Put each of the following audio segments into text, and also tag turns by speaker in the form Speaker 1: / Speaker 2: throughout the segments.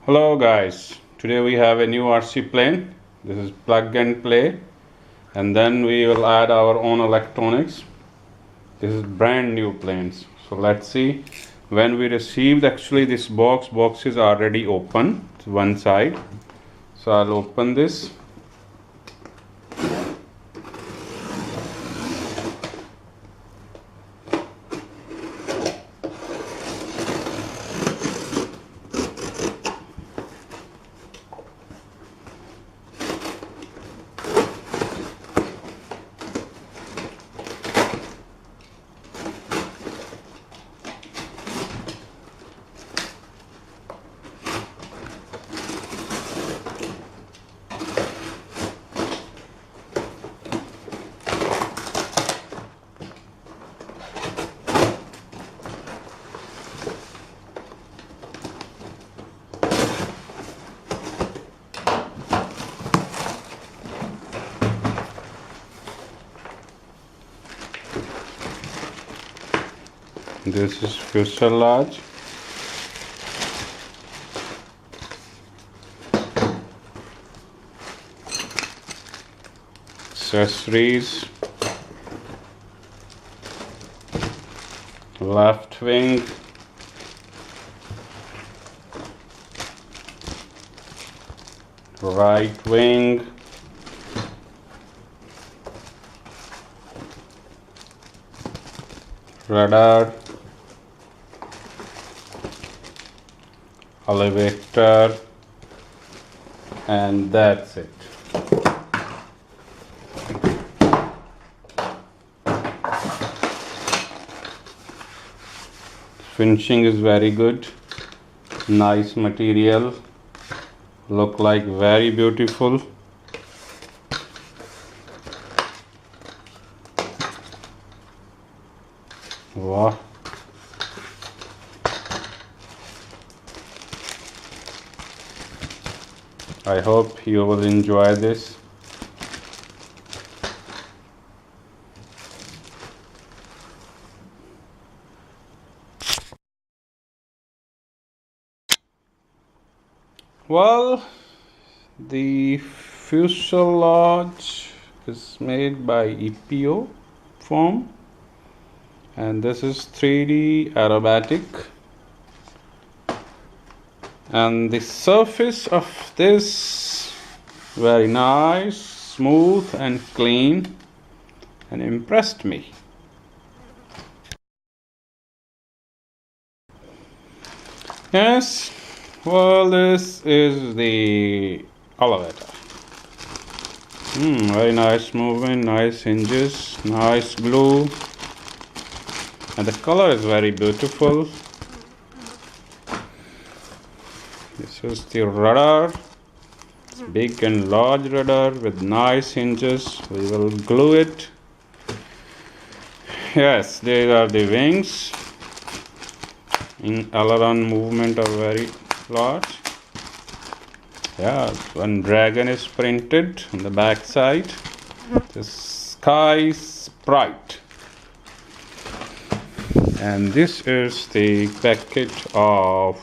Speaker 1: Hello guys, today we have a new RC plane. This is plug and play, and then we will add our own electronics. This is brand new planes. So let's see. When we received, actually this box is already open, it's one side. So I'll open this. This is fuselage. Accessories. Left wing. Right wing. Rudder. Elevator, and that's it. Finishing is very good, nice material, look like very beautiful. Wow. I hope you will enjoy this. Well, the fuselage is made by EPO foam, and this is 3D aerobatic. And the surface of this very nice, smooth and clean, and impressed me. Yes, well, this is the elevator. Very nice movement, nice hinges, nice glue, and the color is very beautiful. This is the rudder. It's big and large rudder with nice hinges. We will glue it. Yes, these are the wings. In aileron movement are very large. Yeah, one dragon is printed on the back side. The sky Sprite. And this is the package of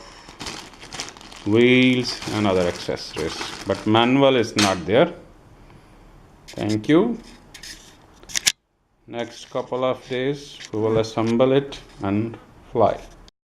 Speaker 1: wheels and other accessories, but manual is not there. Thank you. Next couple of days we will assemble it and fly.